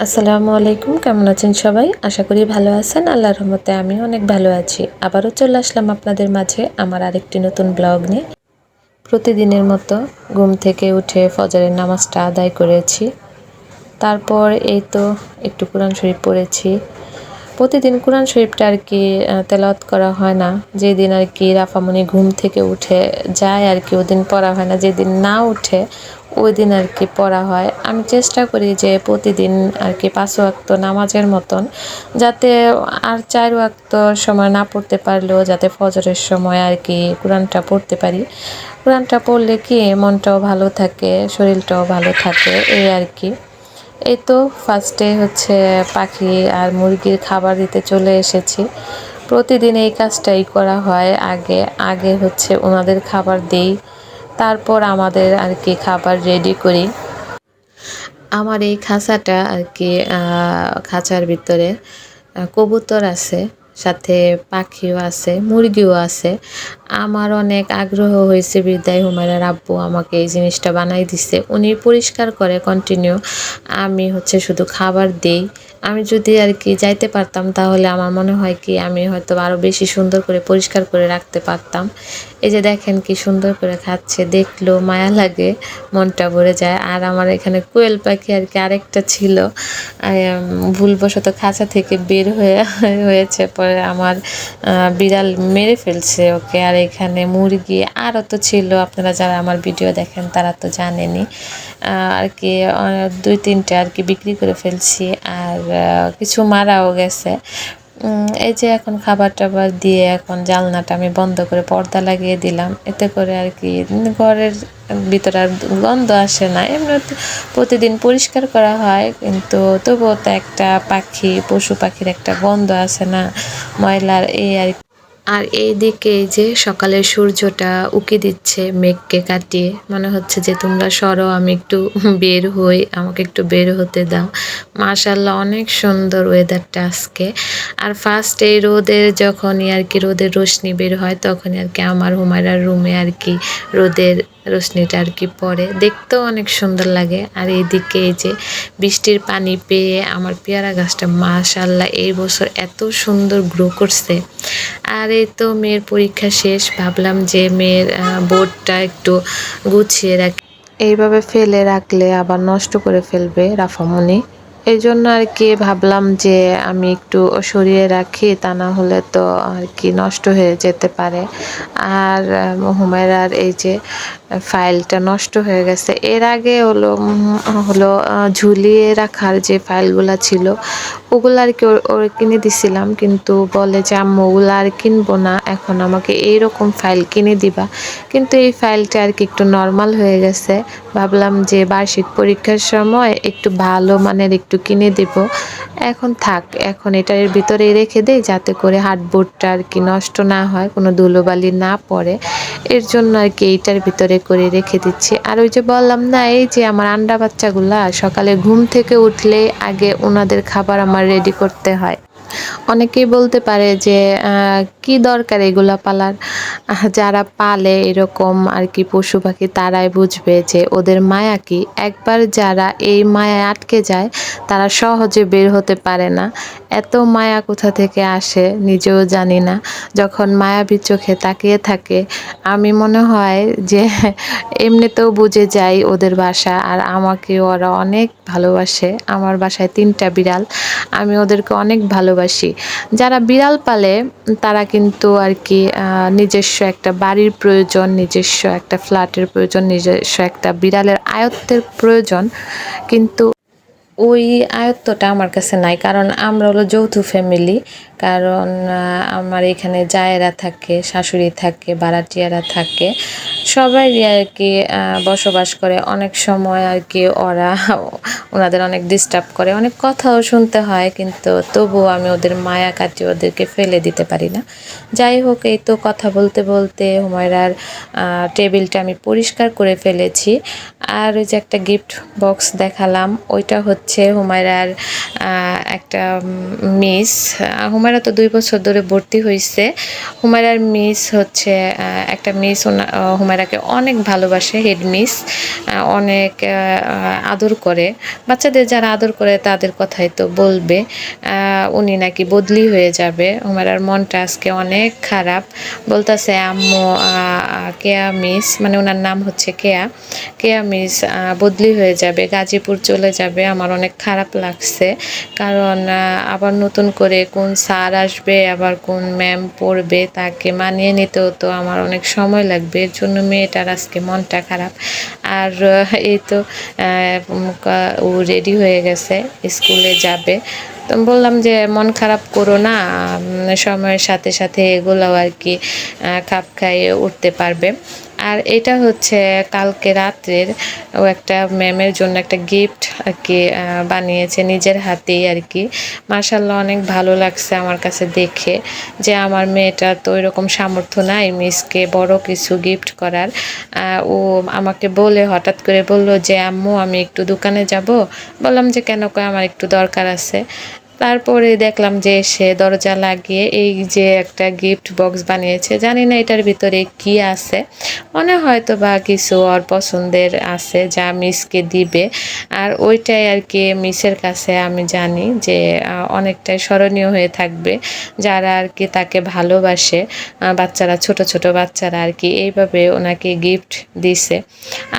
আসসালামু আলাইকুম, কেমন আছেন সবাই? আশা করি ভালো আছেন। আল্লাহর রহমতে আমি অনেক ভালো আছি। আবারও চলে আসলাম আপনাদের মাঝে আমার আরেকটি নতুন ব্লগ নিয়ে। প্রতিদিনের মতো ঘুম থেকে উঠে ফজরের নামাজটা আদায় করেছি। তারপর এই তো একটু কোরআন শরীফ পড়েছি। প্রতিদিন কোরআন শরীফটা আর কি তেলাওয়াত করা হয় না। যেদিন আর কি রাফামণি ঘুম থেকে উঠে যায় আর কি ওদিন পড়া হয় না। যেদিন না উঠে ওই দিন আর কি পড়া হয়। আমি চেষ্টা করি যে প্রতিদিন আর কি 5 ওয়াক্ত নামাজের মতন যাতে আর 4 ওয়াক্ত সময় না পড়তে পারলেও যাতে ফজরের সময় আর কি কোরআনটা পড়তে পারি। কোরআনটা পড়লে কি মনটাও ভালো থাকে, শরীরটাও ভালো থাকে এই আর কি। এই তো ফার্স্টে হচ্ছে পাখি আর মুরগির খাবার দিতে চলে এসেছি। প্রতিদিন এই কাজটাই করা হয়। আগে আগে হচ্ছে ওনাদের খাবার দেই, তারপর আমাদের আর কি খাবার রেডি করি। আমার এই খাঁচাটা আর কি খাঁচার ভিতরে কবুতর আছে, সাথে পাখিও আছে, মুরগিও আছে। আমার অনেক আগ্রহ হয়েছে বিদায় হুমায়রার আব্বু আমাকে এই জিনিসটা বানাই দিছে। উনি পরিষ্কার করে কন্টিনিউ, আমি হচ্ছে শুধু খাবার দেই। আমি যদি আর কি যাইতে পারতাম তাহলে আমার মনে হয় কি আমি হয়তো আরও বেশি সুন্দর করে পরিষ্কার করে রাখতে পারতাম। এই যে দেখেন কি সুন্দর করে খাচ্ছে, দেখলেও মায়া লাগে, মনটা ভরে যায়। আর আমার এখানে কোয়েল পাখি আর কি আরেকটা ছিল, ভুলবশত খাঁচা থেকে বের হয়েছে, পরে আমার বিড়াল মেরে ফেলছে ওকে। আর এখানে মুরগি আরও তো ছিল, আপনারা যারা আমার ভিডিও দেখেন তারা তো জানেনই আর কি। 2-3টে আর কি বিক্রি করে ফেলছি, আর কিছু মারাও গেছে। এই যে এখন খাবার টাবার দিয়ে এখন জানলাটা আমি বন্ধ করে পর্দা লাগিয়ে দিলাম, এতে করে আর কি ঘরের ভিতরে আর গন্ধ আসে না। এমনি প্রতিদিন পরিষ্কার করা হয়, কিন্তু তবুও তো একটা পশু পাখির একটা গন্ধ আসে না, ময়লার এই আর। আর এইদিকে এই যে সকালের সূর্যটা উঁকি দিচ্ছে মেঘকে কাটিয়ে, মনে হচ্ছে যে তোমরা সরো, আমি একটু বের হই, আমাকে একটু বের হতে দাও। মাশাআল্লাহ অনেক সুন্দর ওয়েদারটা আজকে। আর ফার্স্ট এই রোদের যখনই আর কি রোদের রোশনি বের হয় তখনই আর কি আমার হুমায়রার রুমে আর কি রোদের রোশনিটা আর কি পড়ে, দেখতেও অনেক সুন্দর লাগে। আর এইদিকে এই যে বৃষ্টির পানি পেয়ে আমার পেয়ারা গাছটা মাশাআল্লাহ এই বছর এত সুন্দর গ্রো করছে। আর এই তো মেয়ের পরীক্ষা শেষ, ভাবলাম যে মেয়ের বোর্ডটা একটু গুছিয়ে রাখি। এইভাবে ফেলে রাখলে আবার নষ্ট করে ফেলবে রাফামণি, এই জন্য আর কি ভাবলাম যে আমি একটু সরিয়ে রাখি, তা না হলে তো আর কি নষ্ট হয়ে যেতে পারে। আর হুমায়রার এই যে ফাইলটা নষ্ট হয়ে গেছে। এর আগে হলো ঝুলিয়ে রাখার যে ফাইলগুলো ছিল ওগুলো আর কি ওর কিনে দিছিলাম, কিন্তু বলে যে আম্মু ওগুলো আর কিনবো না, এখন আমাকে এইরকম ফাইল কিনে দিবা। কিন্তু এই ফাইলটা আর কি একটু নর্মাল হয়ে গেছে, ভাবলাম যে বার্ষিক পরীক্ষার সময় একটু ভালো মানের একটু কিনে দেব। এখন থাক, এখন এটার ভিতরেই রেখে দেই যাতে করে হার্ডবোর্ডটা আর কি নষ্ট না হয়, কোনো ধুলোবালি না পড়ে, এর জন্য আর কি এইটার ভিতরে করে রেখে দিচ্ছি। আর ওই যে বললাম না, এই যে আমার আন্ডা বাচ্চাগুলা সকালে ঘুম থেকে উঠলেই আগে ওনাদের খাবার আমার রেডি করতে হয়। অনেকেই বলতে পারে যে কি দরকার এগুলা পালার। যারা পালে এরকম আর কি পশু পাখি তারাই বুঝবে যে ওদের মায়া কি। একবার যারা এই মায়ায় আটকে যায় তারা সহজে বের হতে পারে না। এত মায়া কোথা থেকে আসে নিজেও জানি না। যখন মায়াবী চোখে তাকিয়ে থাকে আমি মনে হয় যে এমনিতেও বুঝে যাই ওদের বাসা। আর আমাকে ওরা অনেক ভালোবাসে। আমার বাসায় 3টা বিড়াল, আমি ওদেরকে অনেক ভালোবাসি। যারা বিড়াল পালে তারা কিন্তু আর কি নিজস্ব একটা বাড়ির প্রয়োজন, নিজস্ব একটা ফ্ল্যাটের প্রয়োজন, নিজস্ব একটা বিড়ালের আয়ত্তের প্রয়োজন, কিন্তু ওই আয়ত্তটা আমার কাছে নাই। কারণ আমরা হলো যৌথ ফ্যামিলি, কারণ আমার এখানে জায়েরা থাকে, শাশুড়ি থাকে, ভাড়াটিয়ারা থাকে, সবাই আর কি বসবাস করে। অনেক সময় আর কি ওনাদের অনেক ডিস্টার্ব করে, অনেক কথাও শুনতে হয়, কিন্তু তবুও আমি ওদের মায়া কাটিয়ে ওদেরকে ফেলে দিতে পারি না। যাই হোক, এই তো কথা বলতে বলতে হুমায়রার টেবিলটা আমি পরিষ্কার করে ফেলেছি। আর ওই যে একটা গিফট বক্স দেখালাম, ওইটা হচ্ছে হচ্ছে হুমায়রার একটা মিস। হুমায়রা তো 2 বছর ধরে ভর্তি হয়েছে। হুমায়রার মিস হচ্ছে একটা মিস হুমায়রাকে অনেক ভালোবাসে, হেড মিস। অনেক আদর করে। বাচ্চাদের যারা আদর করে তাদের কথাই তো বলবে। উনি নাকি বদলি হয়ে যাবে। হুমায়রার মনটা আজকে অনেক খারাপ। বলতেছে আম্মু কেয়া মিস, মানে ওনার নাম হচ্ছে কেয়া, কেয়া মিস বদলি হয়ে যাবে, গাজীপুর চলে যাবে। আমার অনেক খারাপ লাগছে, কারণ আবার নতুন করে কোন স্যার আসবে, আবার কোন ম্যাম পড়বে, তাকে মানিয়ে নিতেও তো আমার অনেক সময় লাগবে। এর জন্য মেয়েটার আজকে মনটা খারাপ। আর এই তো ও রেডি হয়ে গেছে, স্কুলে যাবে। তো বললাম যে মন খারাপ করো না, সময়ের সাথে সাথে এগুলোও আর কি খাপ খাইয়ে উঠতে পারবে। আর এটা হচ্ছে কালকে রাত্রের ও একটা ম্যামের জন্য একটা গিফট আর কি বানিয়েছে নিজের হাতেই আর কি। মাশাআল্লাহ অনেক ভালো লাগছে আমার কাছে দেখে, যে আমার মেয়েটা তো এরকম সামর্থ্য নাই মিসকে বড় কিছু গিফট করার। ও আমাকে বলে হঠাৎ করে বলল যে আম্মু আমি একটু দোকানে যাব। বললাম যে কেন, কয় আমার একটু দরকার আছে। তারপরে দেখলাম যে সে দরজা লাগিয়ে এই যে একটা গিফট বক্স বানিয়েছে। জানি না এটার ভিতরে কি আছে, মনে হয়তো বা কিছু ওর পছন্দের আছে যা মিসকে দিবে। আর ওইটাই আর কি মিসের কাছে আমি জানি যে অনেকটাই স্মরণীয় হয়ে থাকবে, যারা আর কি তাকে ভালোবাসে। বাচ্চারা, ছোট ছোট বাচ্চারা আর কি এইভাবে ওনাকে গিফট দিছে।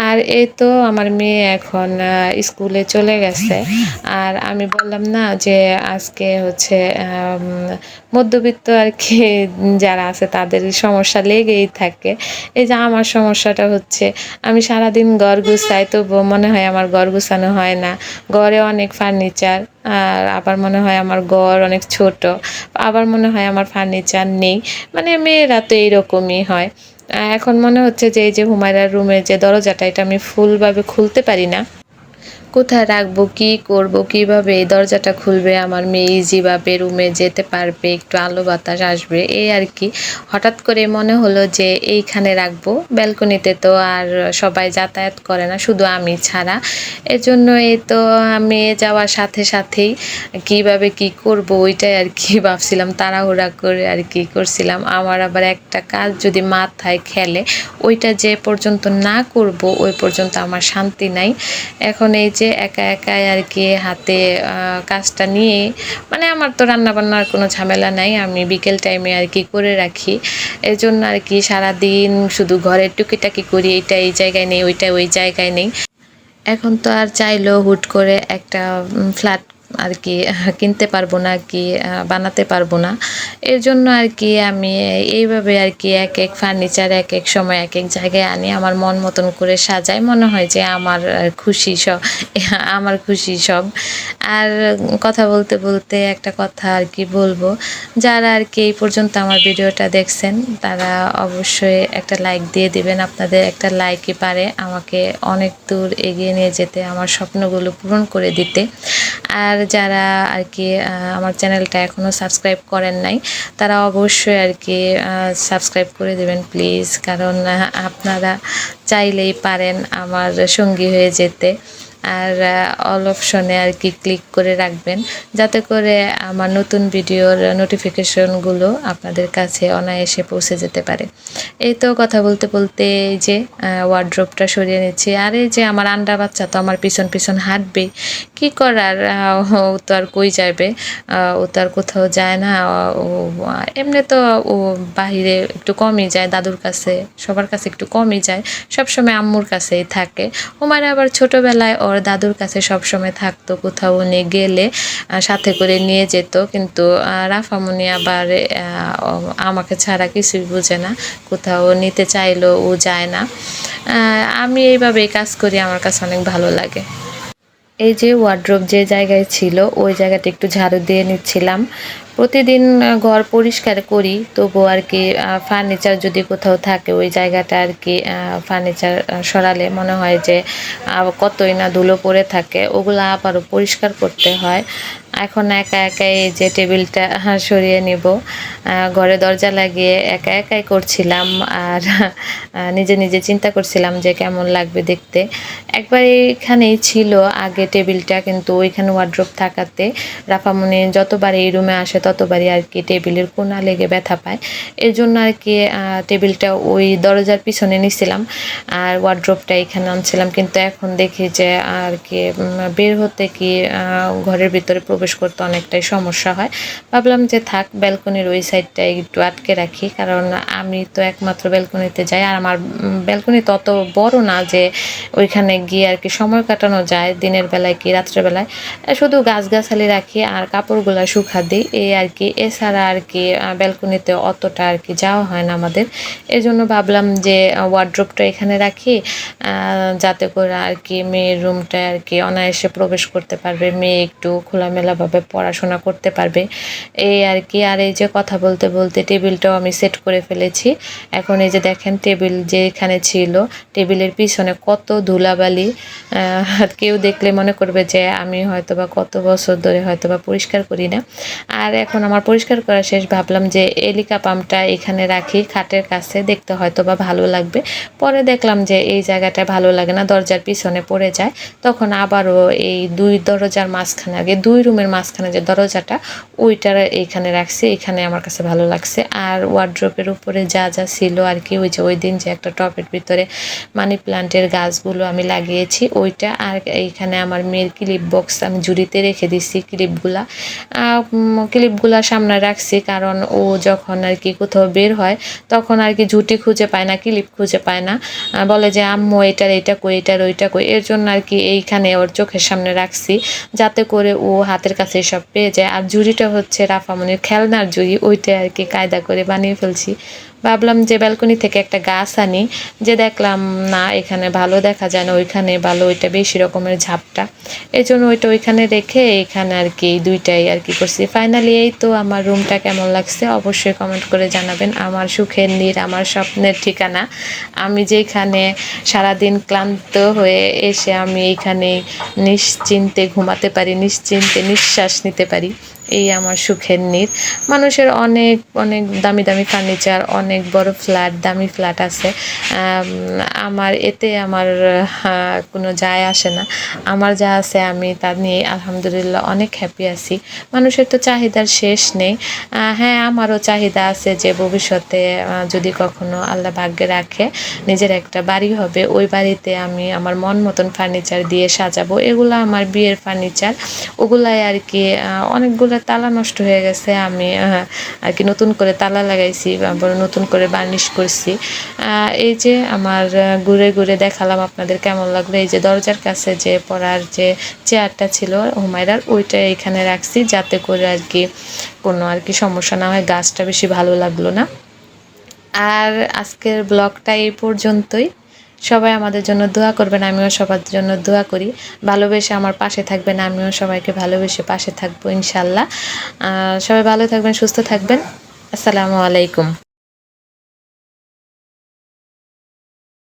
আর এই তো আমার মেয়ে এখন স্কুলে চলে গেছে। আর আমি বললাম না যে আজকে হচ্ছে মধ্যবিত্ত আর কি যারা আছে তাদের সমস্যা লেগেই থাকে। এই যে আমার সমস্যাটা হচ্ছে, আমি সারাদিন ঘর গুছাই, তবু মনে হয় আমার ঘর গুছানো হয় না। ঘরে অনেক ফার্নিচার, আর আবার মনে হয় আমার ঘর অনেক ছোট, আবার মনে হয় আমার ফার্নিচার নেই। মানে মেয়েরা তো এইরকমই হয়। এখন মনে হচ্ছে যে এই যে হুমায়রার রুমের যে দরজাটা, এটা আমি ফুলভাবে খুলতে পারি না। কোথায় রাখবো, কি করব, কিভাবে এই দরজাটা খুলবে, আমার মেয়ে ইজিভাবে রুমে যেতে পারবে, একটু আলো বাতাস আসবে, এই আর কি। হঠাৎ করে মনে হলো যে এইখানে রাখবো। ব্যালকনিতে তো আর সবাই যাতায়াত করে না, শুধু আমি ছাড়া। এজন্য এই তো মেয়ে যাওয়ার সাথে সাথেই কিভাবে কি করব ওইটাই আর কি ভাবছিলাম, তাড়াহুড়া করে আর কি করছিলাম। আমার আবার একটা কাজ যদি মাথায় খেলে, ওইটা যে পর্যন্ত না করব ওই পর্যন্ত আমার শান্তি নাই। এখন এই যে একা একাই আর কি হাতে কাজটা নিয়ে, মানে আমার তো রান্না বান্নার কোনো ঝামেলা নাই, আমি বিকেল টাইমে আর কি করে রাখি। এই জন্য আর কি সারাদিন শুধু ঘরের টুকিটাকি করি, এইটা এই জায়গায় নেই, ওইটা ওই জায়গায় নেই। এখন তো আর চাইলেও হুট করে একটা ফ্ল্যাট আর কি কিনতে পারবো না, কি বানাতে পারবো না। এর জন্য আর কি আমি এইভাবে আর কি এক এক ফার্নিচার এক এক সময় এক এক জায়গায় আনি, আমার মন মতন করে সাজাই, মনে হয় যে আমার খুশি সব, আমার খুশি সব। আর কথা বলতে বলতে একটা কথা আর কি বলবো, যারা আর কি এই পর্যন্ত আমার ভিডিওটা দেখছেন তারা অবশ্যই একটা লাইক দিয়ে দিবেন। আপনাদের একটা লাইকই পারে আমাকে অনেক দূর এগিয়ে নিয়ে যেতে, আমার স্বপ্নগুলো পূরণ করে দিতে। আর যারা আর কি আমার চ্যানেলটা এখনও সাবস্ক্রাইব করেন নাই, তারা অবশ্যই আর কি সাবস্ক্রাইব করে দেবেন প্লিজ, কারণ আপনারা চাইলেই পারেন আমার সঙ্গী হয়ে যেতে। আর অল অপশনে আর কি ক্লিক করে রাখবেন, যাতে করে আমার নতুন ভিডিওর নোটিফিকেশনগুলো আপনাদের কাছে অনায়াসে পৌঁছে যেতে পারে। এই তো কথা বলতে বলতে এই যে ওয়ার্ড্রোবটা সরিয়ে নিচ্ছি। আর এই যে আমার আন্ডা বাচ্চা তো আমার পিছন পিছন হাঁটবে, কি করার, ও তো আর কই যাবে, ও তো আর কোথাও যায় না। ও এমনি তো ও বাহিরে একটু কমই যায়, দাদুর কাছে সবার কাছে একটু কমই যায়, সবসময় আম্মুর কাছেই থাকে। হুমায়রা আবার ছোটোবেলায় ওর দাদুর কাছে সবসময় থাকতো, কোথাও উনি গেলে সাথে করে নিয়ে যেত। কিন্তু রাফামণি আবার আমাকে ছাড়া কিছুই বুঝে না, কোথাও নিতে চাইলেও ও যায় না। আমি এইভাবেই কাজ করি, আমার কাছে অনেক ভালো লাগে। এই যে ওয়ার্ড্রোব যে জায়গায় ছিল ওই জায়গাটা একটু ঝাড়ু দিয়ে নিচ্ছিলাম, প্রতিদিন ঘর পরিষ্কার করি, তবুও আর কি ফার্নিচার যদি কোথাও থাকে ওই জায়গাটা আর কি ফার্নিচার সরালে মনে হয় যে কতই না ধুলো পড়ে থাকে, ওগুলো আবারও পরিষ্কার করতে হয়। এখন একা একাই এই যে টেবিলটা সরিয়ে নিব, ঘরে দরজা লাগিয়ে একা একাই করছিলাম। আর নিজে নিজে চিন্তা করছিলাম যে কেমন লাগবে দেখতে। একবার এইখানেই ছিল আগে টেবিলটা, কিন্তু ওইখানে ওয়ার্ড্রোব থাকাতে রাফামণি যতবার এই রুমে আসে ততবারই আর কি টেবিলের কোনা লেগে ব্যথা পায়। এর জন্য আর কি টেবিলটা ওই দরজার পিছনে নিছিলাম আর ওয়ার্ড্রোবটা এখানে আনছিলাম। কিন্তু এখন দেখি যে আর কি বের হতে কি ঘরের ভিতরে প্রবেশ করতে অনেকটাই সমস্যা হয়। ভাবলাম যে থাক, ব্যালকনির ওই সাইডটা একটু আটকে রাখি, কারণ আমি তো একমাত্র ব্যালকনিতে যাই। আর আমার ব্যালকনি তো অত বড় না যে ওইখানে গিয়ে আর কি সময় কাটানো যায় দিনের বেলায় কি রাত্রেবেলায়। শুধু গাছগাছালি রাখি আর কাপড়গুলো শুকা দিই, এই আর কি। এছাড়া আর কি ব্যালকনিতে অতটা আর কি যাওয়া হয় না আমাদের। এই জন্য ভাবলাম যে ওয়ার্ড্রোবটা এখানে রাখি, যাতে করে আর কি মেয়ের রুমটায় আর কি অনায়াসে প্রবেশ করতে পারবে, মেয়ে একটু খোলামেলাভাবে পড়াশোনা করতে পারবে, এই আর কি। আর এই যে কথা বলতে বলতে টেবিলটাও আমি সেট করে ফেলেছি। এখন এই যে দেখেন টেবিল যে এখানে ছিল, টেবিলের পিছনে কত ধুলাবালি, কেউ দেখলে মনে করবে যে আমি হয়তোবা কত বছর ধরে হয়তোবা পরিষ্কার করি না। আর এখন আমার পরিষ্কার করা শেষ, ভাবলাম যে এলিকা পামটা এখানে রাখি খাটের কাছে, দেখতে হয়তোবা ভালো লাগবে। পরে দেখলাম যে এই জায়গাটা ভালো লাগে না, দরজার পিছনে পড়ে যায়। তখন আবারও এই দুই দরজার মাঝখানে, আগে দুই রুমের মাঝখানে যে দরজাটা ওইটার এইখানে রাখছি, এখানে আমার কাছে ভালো লাগছে। আর ওয়ার্ড্রোপের উপরে যা যা ছিল আর কি, ওই যে ওই দিন যে একটা টবের ভিতরে মানি প্লান্টের গাছগুলো আমি লাগিয়েছি ওইটা। আর এইখানে আমার মেয়ের ক্লিপ বক্স আমি ঝুড়িতে রেখে দিচ্ছি, ক্লিপগুলা সামনে রাখছি, কারণ ও যখন আর কি কোথাও বের হয় তখন আর কি ঝুঁটি খুঁজে পায় না, ক্লিপ খুঁজে পায় না, বলে যে আম্মু এটার এইটা কই, এটার ওইটা কই। এর জন্য আর কি এইখানে ওর চোখের সামনে রাখছি, যাতে করে ও হাতের কাছে সব পেয়ে যায়। আর ঝুড়িটা হচ্ছে রাফামনির খেলনার ঝুড়ি, ওইটা আর কি কায়দা করে বানিয়ে ফেলছি। ভাবলাম যে ব্যালকনি থেকে একটা গাছ আনি, যে দেখলাম না এখানে ভালো দেখা যায় না, ওইখানে ভালো, ওইটা বেশি রকমের ঝাপটা, এই জন্য ওইটা ওইখানে রেখে এখানে আর কি দুইটাই আর কি করছি। ফাইনালি এই তো আমার রুমটা কেমন লাগছে অবশ্যই কমেন্ট করে জানাবেন। আমার সুখের নীড়, আমার স্বপ্নের ঠিকানা, আমি যেখানে সারাদিন ক্লান্ত হয়ে এসে আমি এইখানে নিশ্চিন্তে ঘুমাতে পারি, নিশ্চিন্তে নিঃশ্বাস নিতে পারি, এই আমার সুখের নীড়। মানুষের অনেক অনেক দামি দামি ফার্নিচার, অনেক বড় ফ্ল্যাট, দামি ফ্ল্যাট আছে, আমার এতে আমার কোনো যায় আসে না। আমার যা আছে আমি তা নিয়ে আলহামদুলিল্লাহ অনেক হ্যাপি আছি। মানুষের তো চাহিদার শেষ নেই। হ্যাঁ, আমারও চাহিদা আছে যে ভবিষ্যতে যদি কখনো আল্লাহ ভাগ্যে রাখে নিজের একটা বাড়ি হবে, ওই বাড়িতে আমি আমার মন মতন ফার্নিচার দিয়ে সাজাবো। এগুলো আমার বিয়ের ফার্নিচার, ওগুলাই আর কি অনেকগুলো তালা নষ্ট হয়ে গেছে, আমি আর কি নতুন করে তালা লাগাইছি, আবার নতুন করে বার্নিশ করছি। এই যে আমার ঘুরে ঘুরে দেখালাম আপনাদের কেমন লাগলো। এই যে দরজার কাছে যে পড়ার যে চেয়ারটা ছিল হুমায়রার, ওইটা এখানে রাখছি, যাতে করে আর কি কোনো আর কি সমস্যা না হয়। গাছটা বেশি ভালো লাগলো না। আর আজকের ব্লগটা এই পর্যন্তই। সবাই আমাদের জন্য দোয়া করবেন, আমিও সবার জন্য দোয়া করি। ভালোবেসে আমার পাশে থাকবেন, আমিও সবাইকে ভালোবেসে পাশে থাকবো ইনশাল্লাহ। সবাই ভালো থাকবেন, সুস্থ থাকবেন। আসসালামু আলাইকুম।